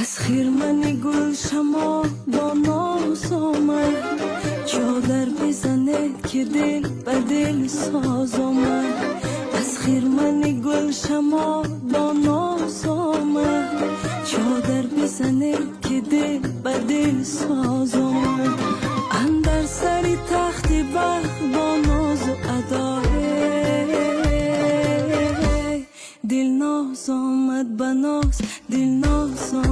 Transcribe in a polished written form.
از خیرمنی گل شما با ناز آمد، چادر بزنه که دل به دل ساز آمد. از خیرمنی گل شما با ناز آمد، چادر بزنه که دل به دل ساز آمد. اندر سری تخت بخت با ناز و ادای دل ناز آمد به ناز، دل ناز آمد.